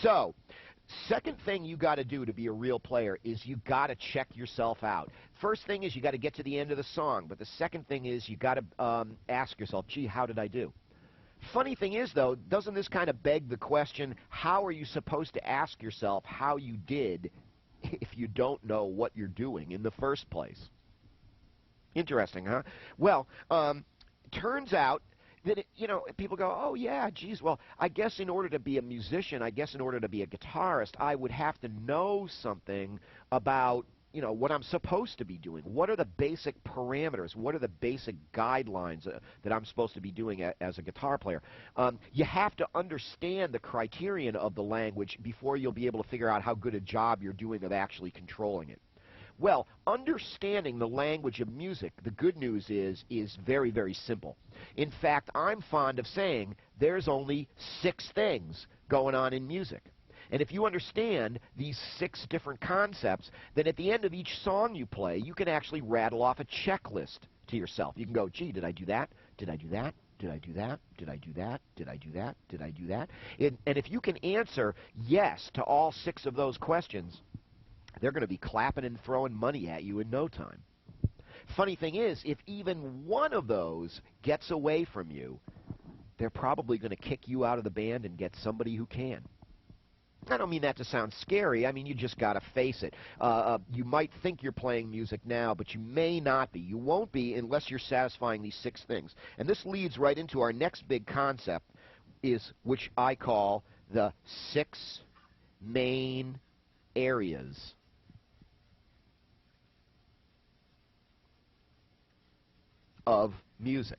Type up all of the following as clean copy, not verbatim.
So, second thing you got to do to be a real player is you got to check yourself out. First thing is you got to get to the end of the song, but the second thing is you got to ask yourself, gee, how did I do? Funny thing is, though, doesn't this kind of beg the question, how are you supposed to ask yourself how you did if you don't know what you're doing in the first place? Interesting, huh? Well, turns out that, people go, oh, yeah, geez, well, I guess in order to be a musician, I guess in order to be a guitarist, I would have to know something about, what I'm supposed to be doing. What are the basic parameters? What are the basic guidelines that I'm supposed to be doing as a guitar player? You have to understand the criterion of the language before you'll be able to figure out how good a job you're doing of actually controlling it. Well, understanding the language of music, the good news is very, very simple. In fact, I'm fond of saying there's only 6 things going on in music. And if you understand these 6 different concepts, then at the end of each song you play, you can actually rattle off a checklist to yourself. You can go, gee, did I do that? Did I do that? Did I do that? Did I do that? Did I do that? Did I do that? And if you can answer yes to all 6 of those questions, they're going to be clapping and throwing money at you in no time. Funny thing is, if even one of those gets away from you, they're probably going to kick you out of the band and get somebody who can. I don't mean that to sound scary. I mean, you just got to face it. You might think you're playing music now, but you may not be. You won't be unless you're satisfying these 6 things. And this leads right into our next big concept, which I call the 6 main areas of music.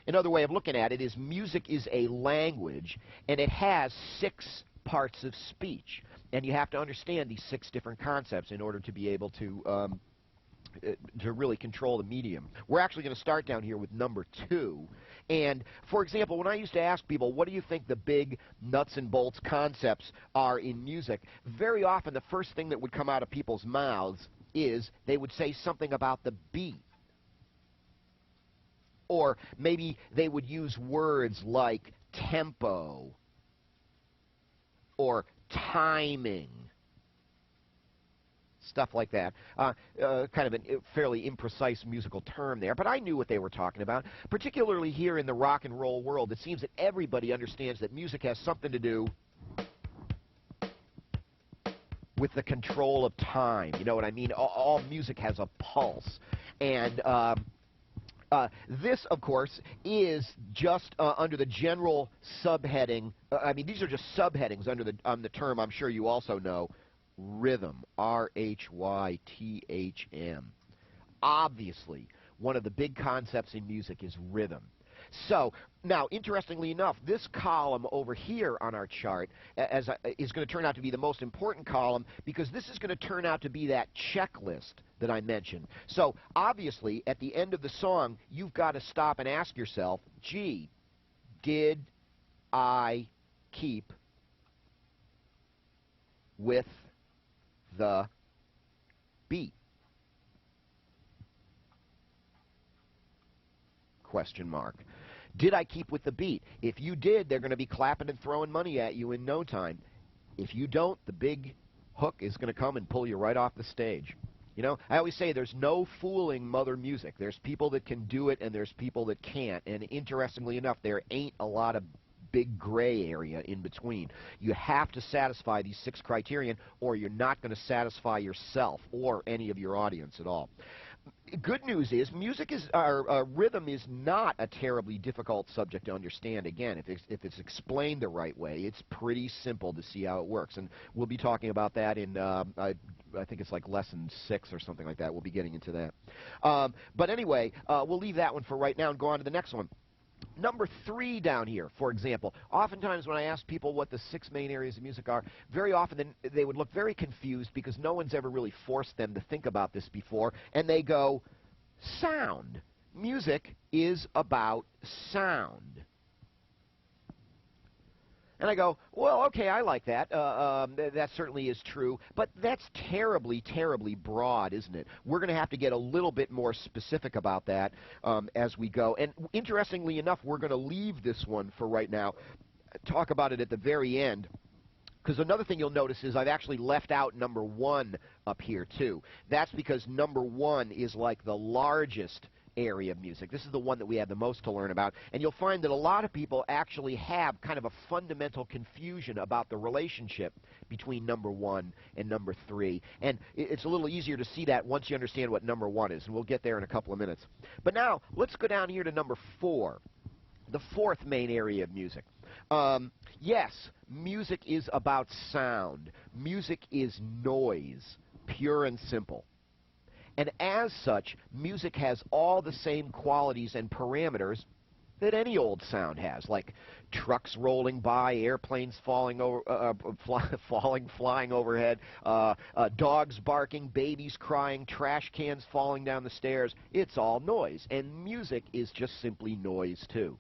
Another way of looking at it is music is a language, and it has 6 parts of speech. And you have to understand these 6 different concepts in order to be able to really control the medium. We're actually going to start down here with number 2. And, for example, when I used to ask people, what do you think the big nuts and bolts concepts are in music, very often the first thing that would come out of people's mouths is they would say something about the beat. Or maybe they would use words like tempo or timing, stuff like that. Kind of a fairly imprecise musical term there, but I knew what they were talking about. Particularly here in the rock and roll world, it seems that everybody understands that music has something to do with the control of time. You know what I mean? All music has a pulse. And this, of course, is just under the general subheading. I mean, these are just subheadings under the term I'm sure you also know, rhythm, R-H-Y-T-H-M. Obviously, one of the big concepts in music is rhythm. So, now, interestingly enough, this column over here on our chart is going to turn out to be the most important column because this is going to turn out to be that checklist that I mentioned. So, obviously, at the end of the song, you've got to stop and ask yourself, gee, did I keep with the beat? Question mark. Did I keep with the beat? If you did, they're going to be clapping and throwing money at you in no time. If you don't, the big hook is going to come and pull you right off the stage. You know, I always say there's no fooling Mother Music. There's people that can do it and there's people that can't. And interestingly enough, there ain't a lot of big gray area in between. You have to satisfy these 6 criterion or you're not going to satisfy yourself or any of your audience at all. Good news is rhythm is not a terribly difficult subject to understand. Again, if it's explained the right way, it's pretty simple to see how it works. And we'll be talking about that in, I think it's like lesson 6 or something like that. We'll be getting into that. But anyway, we'll leave that one for right now and go on to the next one. Number 3 down here, for example, oftentimes when I ask people what the 6 main areas of music are, very often they would look very confused because no one's ever really forced them to think about this before, and they go, sound. Music is about sound. And I go, well, okay, I like that. That certainly is true. But that's terribly, terribly broad, isn't it? We're going to have to get a little bit more specific about that as we go. And interestingly enough, we're going to leave this one for right now talk about it at the very end. Because another thing you'll notice is I've actually left out number 1 up here too. That's because number 1 is like the largest area of music. This is the one that we have the most to learn about. And you'll find that a lot of people actually have kind of a fundamental confusion about the relationship between number 1 and number 3. And it's a little easier to see that once you understand what number 1 is. And we'll get there in a couple of minutes. But now, let's go down here to number 4. The fourth main area of music. Yes, music is about sound. Music is noise, pure and simple. And as such, music has all the same qualities and parameters that any old sound has, like trucks rolling by, airplanes flying overhead, dogs barking, babies crying, trash cans falling down the stairs. It's all noise, and music is just simply noise too.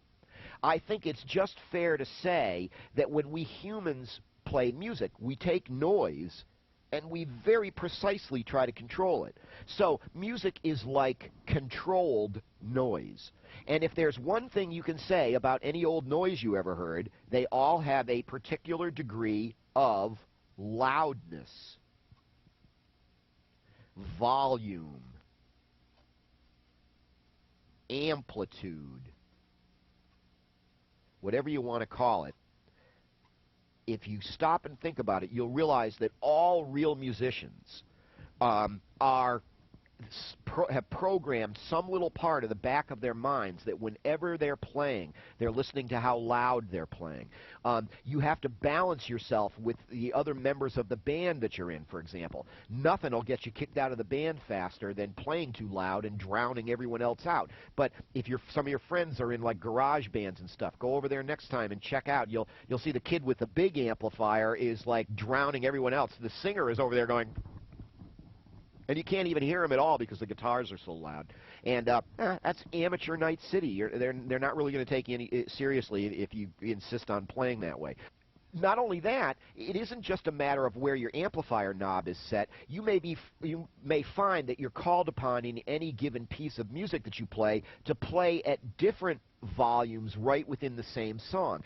I think it's just fair to say that when we humans play music, we take noise and we very precisely try to control it. So music is like controlled noise. And if there's one thing you can say about any old noise you ever heard, they all have a particular degree of loudness, volume, amplitude, whatever you want to call it. If you stop and think about it, you'll realize that all real musicians have programmed some little part of the back of their minds that whenever they're playing, they're listening to how loud they're playing. You have to balance yourself with the other members of the band that you're in, for example. Nothing will get you kicked out of the band faster than playing too loud and drowning everyone else out. But if some of your friends are in like garage bands and stuff, go over there next time and check out. You'll see the kid with the big amplifier is like drowning everyone else. The singer is over there going... And you can't even hear them at all because the guitars are so loud. And that's amateur night city. They're not really going to take you seriously if you insist on playing that way. Not only that, it isn't just a matter of where your amplifier knob is set. You may find that you're called upon in any given piece of music that you play to play at different volumes right within the same song.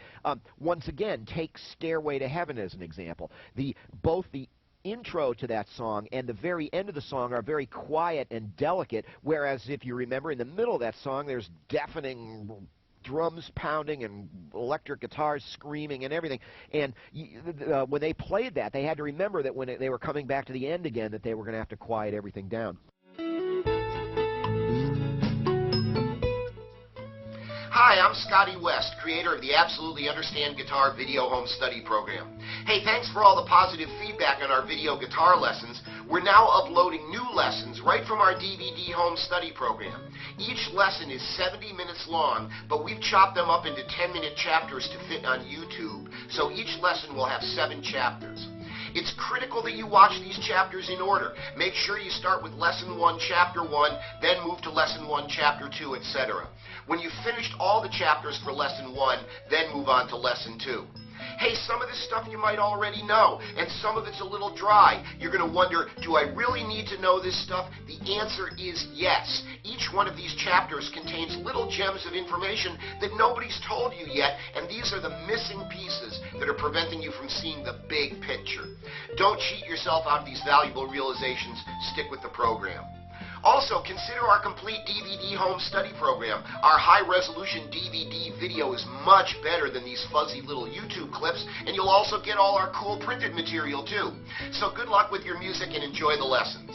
Once again, take Stairway to Heaven as an example. Both the intro to that song and the very end of the song are very quiet and delicate, whereas if you remember in the middle of that song there's deafening drums pounding and electric guitars screaming and everything. And when they played that, they had to remember that when they were coming back to the end again that they were going to have to quiet everything down. Hi, I'm Scotty West, creator of the Absolutely Understand Guitar Video Home Study Program. Hey, thanks for all the positive feedback on our video guitar lessons. We're now uploading new lessons right from our DVD home study program. Each lesson is 70 minutes long, but we've chopped them up into 10-minute chapters to fit on YouTube, so each lesson will have 7 chapters. It's critical that you watch these chapters in order. Make sure you start with Lesson 1, Chapter 1, then move to Lesson 1, Chapter 2, etc. When you've finished all the chapters for Lesson 1, then move on to Lesson 2. Hey, some of this stuff you might already know, and some of it's a little dry. You're going to wonder, do I really need to know this stuff? The answer is yes. Each one of these chapters contains little gems of information that nobody's told you yet, and these are the missing pieces that are preventing you from seeing the big picture. Don't cheat yourself out of these valuable realizations. Stick with the program. Also, consider our complete DVD home study program. Our high-resolution DVD video is much better than these fuzzy little YouTube clips, and you'll also get all our cool printed material, too. So good luck with your music and enjoy the lessons.